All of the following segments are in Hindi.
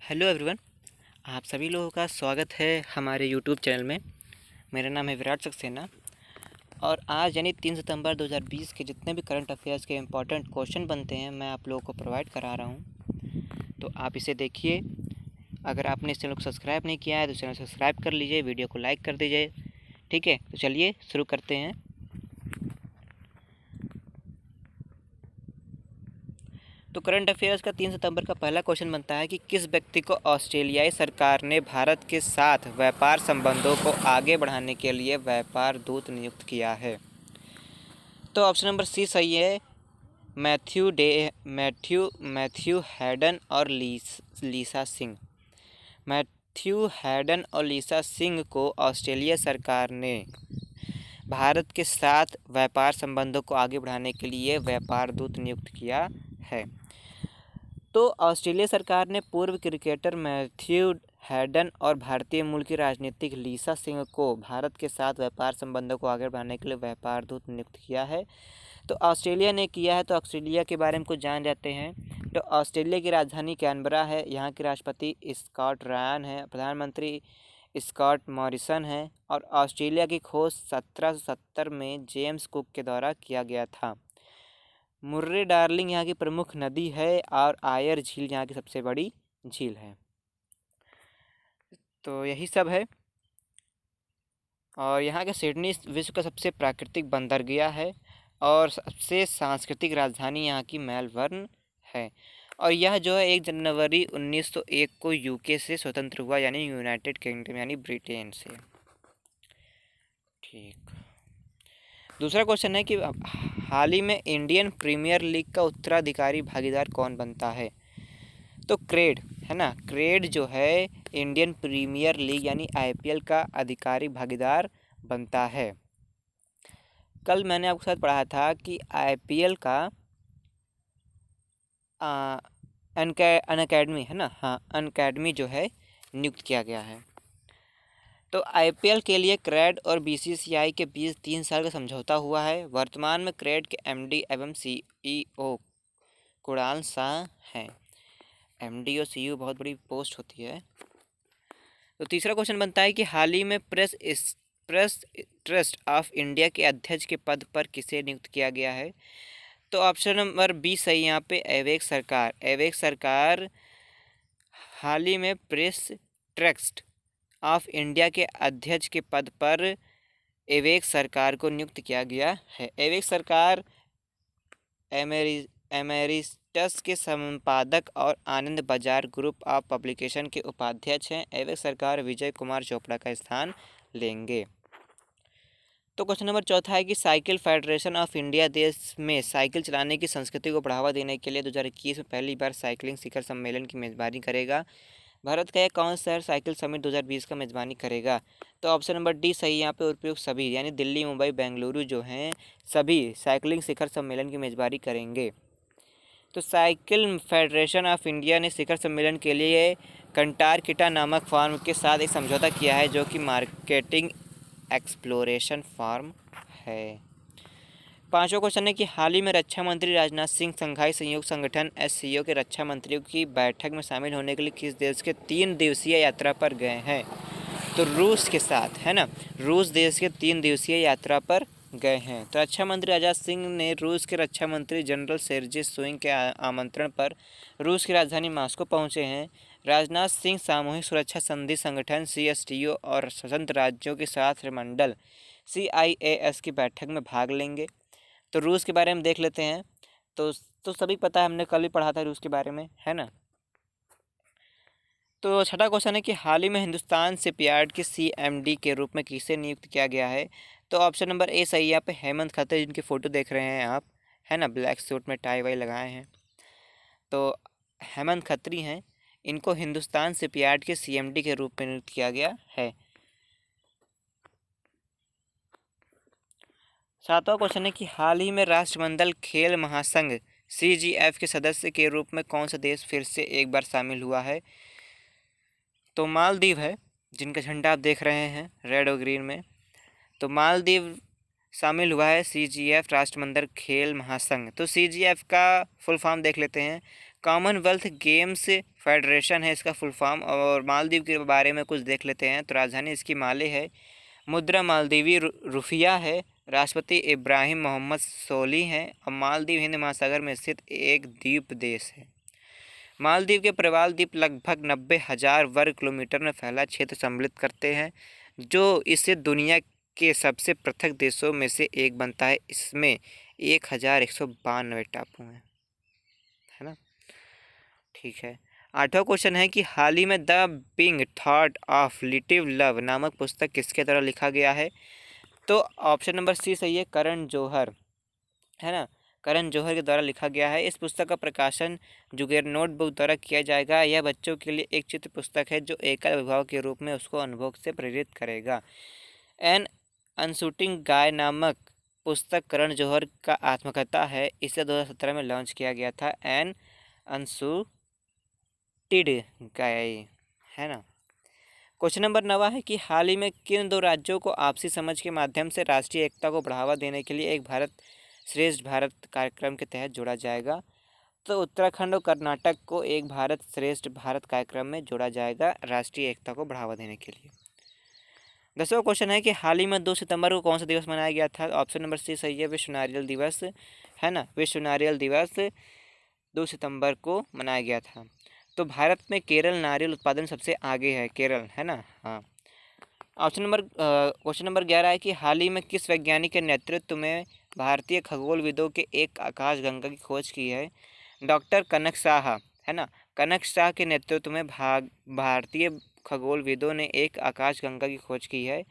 Hello everyone. आप सभी लोगों का स्वागत है हमारे यूट्यूब चैनल में। मेरा नाम है विराट सक्सेना और आज यानी 3 सितंबर 2020 के जितने भी करंट अफेयर्स के इम्पोर्टेंट क्वेश्चन बनते हैं मैं आप लोगों को प्रोवाइड करा रहा हूं। तो आप इसे देखिए। अगर आपने इस चैनल को सब्सक्राइब नहीं किया है तो चैनल सब्सक्राइब कर लीजिए, वीडियो को लाइक कर दीजिए। ठीक है, तो चलिए शुरू करते हैं। तो करंट अफेयर्स का 3 सितंबर का पहला क्वेश्चन बनता है कि किस व्यक्ति को ऑस्ट्रेलियाई सरकार ने भारत के साथ व्यापार संबंधों को आगे बढ़ाने के लिए व्यापार दूत नियुक्त किया है। तो ऑप्शन नंबर सी सही है। मैथ्यू हैडन और लीसा सिंह। मैथ्यू हैडन और लीसा सिंह को ऑस्ट्रेलिया सरकार ने भारत के साथ व्यापार संबंधों को आगे बढ़ाने के लिए व्यापार दूत नियुक्त किया है। तो ऑस्ट्रेलिया सरकार ने पूर्व क्रिकेटर मैथ्यू हैडन और भारतीय मूल की राजनीतिक लीसा सिंह को भारत के साथ व्यापार संबंधों को आगे बढ़ाने के लिए व्यापार दूत नियुक्त किया है। तो ऑस्ट्रेलिया ने किया है, तो ऑस्ट्रेलिया के बारे में कुछ जान जाते हैं। तो ऑस्ट्रेलिया की राजधानी कैनबरा है। यहाँ के राष्ट्रपति स्कॉट रायन है, प्रधानमंत्री स्कॉट मॉरिसन है और ऑस्ट्रेलिया की खोज 1770 में जेम्स कुक के द्वारा किया गया था। मुर्रे डार्लिंग यहाँ की प्रमुख नदी है और आयर झील यहाँ की सबसे बड़ी झील है। तो यही सब है। और यहाँ के सिडनी विश्व का सबसे प्राकृतिक बंदरगाह है और सबसे सांस्कृतिक राजधानी यहाँ की मेलबर्न है। और यह जो है 1 जनवरी 1901 को यूके से स्वतंत्र हुआ, यानी यूनाइटेड किंगडम यानी ब्रिटेन से। ठीक। दूसरा क्वेश्चन है कि हाल ही में इंडियन प्रीमियर लीग का उत्तराधिकारी भागीदार कौन बनता है। तो क्रेड है ना, क्रेड जो है इंडियन प्रीमियर लीग यानी आईपीएल का अधिकारी भागीदार बनता है। कल मैंने आपके साथ पढ़ा था कि आईपीएल का अनअकैडमी है ना, हाँ अनअकैडमी जो है नियुक्त किया गया है। तो आईपीएल के लिए क्रेड और बीसीसीआई के बीच 3 साल का समझौता हुआ है। वर्तमान में क्रेड के एमडी एवं सीईओ कुणाल शाह हैं। एमडी और सीईओ बहुत बड़ी पोस्ट होती है। तो तीसरा क्वेश्चन बनता है कि हाल ही में प्रेस ट्रस्ट ऑफ इंडिया के अध्यक्ष के पद पर किसे नियुक्त किया गया है। तो ऑप्शन नंबर बी सही यहाँ पे एवेक सरकार हाल ही में प्रेस ट्रस्ट ऑफ इंडिया के अध्यक्ष के पद पर एवेक सरकार को नियुक्त किया गया है। एवेक सरकार एमेरिटस के संपादक और आनंद बाजार ग्रुप ऑफ पब्लिकेशन के उपाध्यक्ष हैं। एवेक सरकार विजय कुमार चोपड़ा का स्थान लेंगे। तो क्वेश्चन नंबर चौथा है कि साइकिल फेडरेशन ऑफ इंडिया देश में साइकिल चलाने की संस्कृति को बढ़ावा देने के लिए 2021 में पहली बार साइकिलिंग शिखर सम्मेलन की मेज़बानी करेगा। भारत का कौन सा शहर साइकिल समिट 2020 का मेज़बानी करेगा। तो ऑप्शन नंबर डी सही यहाँ पे उपयुक्त सभी यानी दिल्ली, मुंबई, बेंगलुरु जो हैं सभी साइकिलिंग शिखर सम्मेलन की मेज़बानी करेंगे। तो साइकिल फेडरेशन ऑफ इंडिया ने शिखर सम्मेलन के लिए कंटारकिटा नामक फार्म के साथ एक समझौता किया है जो कि मार्केटिंग एक्सप्लोरेशन फार्म है। पांचवा क्वेश्चन है कि हाल ही में रक्षा मंत्री राजनाथ सिंह शंघाई सहयोग संगठन एससीओ के रक्षा मंत्रियों की बैठक में शामिल होने के लिए किस देश के 3 दिवसीय यात्रा पर गए हैं। तो रूस के साथ है ना, रूस देश के 3 दिवसीय यात्रा पर गए हैं। तो रक्षा मंत्री राजनाथ सिंह ने रूस के रक्षा मंत्री जनरल सेर्जी शोइगु के आमंत्रण पर रूस की राजधानी मॉस्को पहुंचे हैं। राजनाथ सिंह सामूहिक सुरक्षा संधि संगठन सीएसटीओ और स्वतंत्र राज्यों के साथ मंडल CIAS की बैठक में भाग लेंगे। तो रूस के बारे में देख लेते हैं। तो सभी पता है, हमने कल भी पढ़ा था रूस के बारे में, है ना। तो छठा क्वेश्चन है कि हाल ही में हिंदुस्तान शिपयार्ड के CMD के रूप में किसे नियुक्त किया गया है। तो ऑप्शन नंबर ए सही है। यहाँ पे हेमंत खत्री जिनकी फ़ोटो देख रहे हैं आप, है ना, ब्लैक सूट में टाई वाई लगाए हैं, तो हेमंत खत्री हैं। इनको हिंदुस्तान शिपयार्ड के CMD के रूप में नियुक्त किया गया है। सातवां क्वेश्चन है कि हाल ही में राष्ट्रमंडल खेल महासंघ CGF के सदस्य के रूप में कौन सा देश फिर से एक बार शामिल हुआ है। तो मालदीव है, जिनका झंडा आप देख रहे हैं रेड और ग्रीन में। तो मालदीव शामिल हुआ है CGF राष्ट्रमंडल खेल महासंघ। तो CGF का फुल फॉर्म देख लेते हैं, कॉमनवेल्थ गेम्स फेडरेशन है इसका फुल फॉर्म। और मालदीव के बारे में कुछ देख लेते हैं। तो राजधानी इसकी माले है, मुद्रा मालदीवी रुफिया है, राष्ट्रपति इब्राहिम मोहम्मद सोली हैं और मालदीव हिंद महासागर में स्थित एक द्वीप देश है। मालदीव के प्रवाल द्वीप लगभग 90,000 वर्ग किलोमीटर में फैला क्षेत्र सम्मिलित करते हैं, जो इसे दुनिया के सबसे पृथक देशों में से एक बनता है। इसमें 1192 टापू हैं, है ना। ठीक है। 8वां क्वेश्चन है कि हाल ही में द बिंग थॉट ऑफ लिटिव लव नामक पुस्तक किसके द्वारा लिखा गया है। तो ऑप्शन नंबर सी सही है, करण जौहर, है ना। करण जौहर के द्वारा लिखा गया है। इस पुस्तक का प्रकाशन जुगैर नोटबुक द्वारा किया जाएगा। यह बच्चों के लिए एक चित्र पुस्तक है जो एकल अभिभावक के रूप में उसको अनुभव से प्रेरित करेगा। एन अनशूटिंग गाय नामक पुस्तक करण जौहर का आत्मकथा है। इसे 2017 में लॉन्च किया गया था। एन अनशूटेड गाय, है ना। क्वेश्चन नंबर 9 है कि हाल ही में किन 2 राज्यों को आपसी समझ के माध्यम से राष्ट्रीय एकता को बढ़ावा देने के लिए एक भारत श्रेष्ठ भारत कार्यक्रम के तहत जोड़ा जाएगा। तो उत्तराखंड और कर्नाटक को एक भारत श्रेष्ठ भारत कार्यक्रम में जोड़ा जाएगा राष्ट्रीय एकता को बढ़ावा देने के लिए। 10वां क्वेश्चन है कि हाल ही में 2 सितंबर को कौन सा दिवस मनाया गया था। ऑप्शन नंबर सी सही है, विश्व नारियल दिवस, है ना। विश्व नारियल दिवस 2 सितंबर को मनाया गया था। तो भारत में केरल नारियल उत्पादन सबसे आगे है, केरल, है ना। हाँ। क्वेश्चन नंबर 11 है कि हाल ही में किस वैज्ञानिक के नेतृत्व में भारतीय खगोलविदों के एक आकाशगंगा की खोज की है। डॉक्टर कनक शाह, है ना। कनक शाह के नेतृत्व में भारतीय खगोलविदों ने एक आकाशगंगा की खोज की है।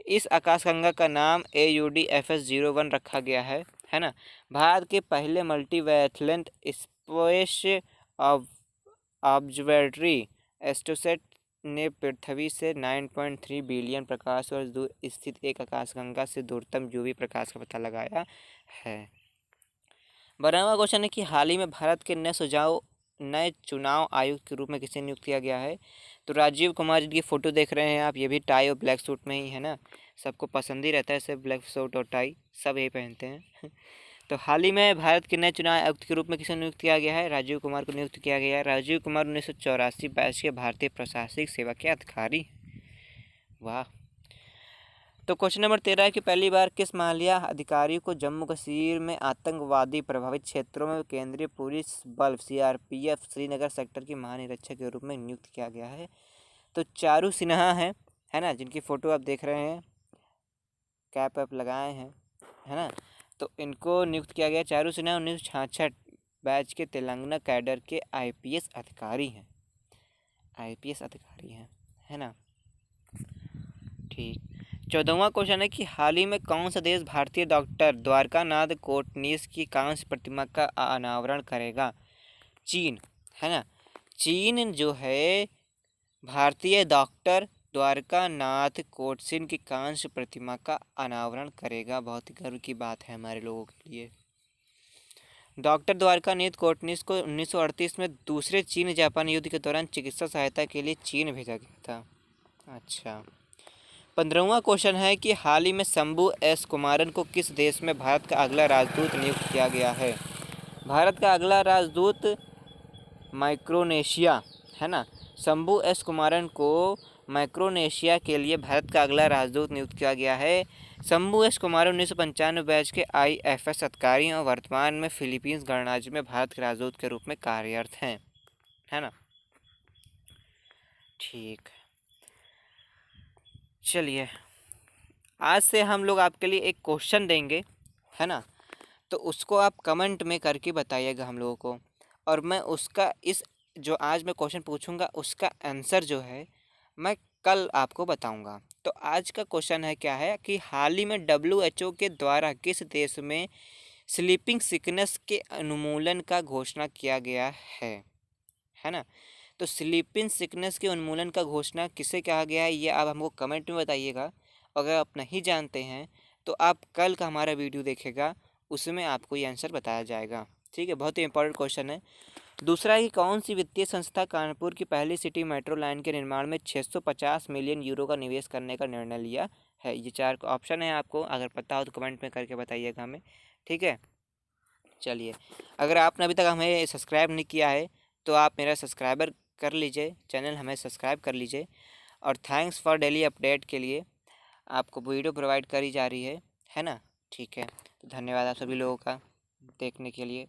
इस आकाशगंगा का नाम AUDFS-01 रखा गया है ना। भारत के पहले मल्टीवैथलेंट स्पेस ऑब्जर्वेटरी एस्ट्रोसेट ने पृथ्वी से 9.3 बिलियन प्रकाश वर्ष दूर स्थित एक आकाशगंगा से दूरतम यूवी प्रकाश का पता लगाया है। 12वां क्वेश्चन है कि हाल ही में भारत के नए चुनाव आयुक्त के रूप में किसे नियुक्त किया गया है। तो राजीव कुमार जी की फ़ोटो देख रहे हैं आप, ये भी टाई और ब्लैक सूट में ही, है ना। सबको पसंद ही रहता है सिर्फ ब्लैक सूट और टाई, सब यही पहनते हैं। तो हाल ही में भारत के नए चुनाव आयुक्त के रूप में किसे नियुक्त किया गया है। राजीव कुमार को नियुक्त किया गया है। राजीव कुमार 1984 बैच के भारतीय प्रशासनिक सेवा के अधिकारी। वाह। तो क्वेश्चन नंबर 13 है कि पहली बार किस महिला अधिकारी को जम्मू कश्मीर में आतंकवादी प्रभावित क्षेत्रों में केंद्रीय पुलिस बल CRPF श्रीनगर सेक्टर की महानिरीक्षक के रूप में नियुक्त किया गया है। तो चारू सिन्हा है ना, जिनकी फ़ोटो आप देख रहे हैं, कैप वैप लगाए हैं, है ना। तो इनको नियुक्त किया गया। चारू सिन्हा 1966 बैच के तेलंगाना कैडर के IPS अधिकारी हैं, है ना। ठीक। 14वां क्वेश्चन है कि हाल ही में कौन सा देश भारतीय डॉक्टर द्वारकानाथ कोटनीस की कांस्य प्रतिमा का अनावरण करेगा। चीन, है ना। चीन जो है भारतीय डॉक्टर द्वारकानाथ कोटसिन की कांस्य प्रतिमा का अनावरण करेगा। बहुत ही गर्व की बात है हमारे लोगों के लिए। डॉक्टर द्वारकानाथ कोटनिस को 1938 में दूसरे चीन जापान युद्ध के दौरान चिकित्सा सहायता के लिए चीन भेजा गया था। अच्छा। 15वां क्वेश्चन है कि हाल ही में शंभू एस कुमारन को किस देश में भारत का अगला राजदूत नियुक्त किया गया है। भारत का अगला राजदूत माइक्रोनेशिया, है ना। शंभू एस कुमारन को माइक्रोनेशिया के लिए भारत का अगला राजदूत नियुक्त किया गया है। शंभू एस कुमारन 1995 बैच के IFS अधिकारी और वर्तमान में फिलीपींस गणराज्य में भारत के राजदूत के रूप में कार्यरत हैं, है ना। ठीक, चलिए आज से हम लोग आपके लिए एक क्वेश्चन देंगे, है ना। तो उसको आप कमेंट में करके बताइएगा हम लोगों को, और मैं उसका इस जो आज मैं क्वेश्चन पूछूंगा उसका आंसर जो है मैं कल आपको बताऊंगा। तो आज का क्वेश्चन है क्या है कि हाल ही में WHO के द्वारा किस देश में स्लीपिंग सिकनेस के उन्मूलन का घोषणा किया गया है ना। तो स्लीपिंग सिकनेस के उन्मूलन का घोषणा किसे कहा गया है ये आप हमको कमेंट में बताइएगा। अगर आप नहीं जानते हैं तो आप कल का हमारा वीडियो देखेगा, उसमें आपको ये आंसर बताया जाएगा। ठीक है, बहुत ही इंपॉर्टेंट क्वेश्चन है। दूसरा है कि कौन सी वित्तीय संस्था कानपुर की पहली सिटी मेट्रो लाइन के निर्माण में 650 मिलियन यूरो का निवेश करने का निर्णय लिया है। ये 4 ऑप्शन है, आपको अगर पता हो तो कमेंट में करके बताइएगा हमें। ठीक है, चलिए, अगर आपने अभी तक हमें सब्सक्राइब नहीं किया है तो आप मेरा सब्सक्राइबर कर लीजिए, चैनल हमें सब्सक्राइब कर लीजिए। और थैंक्स फॉर डेली अपडेट के लिए आपको वीडियो प्रोवाइड करी जा रही है ना। ठीक है, तो धन्यवाद आप सभी लोगों का देखने के लिए।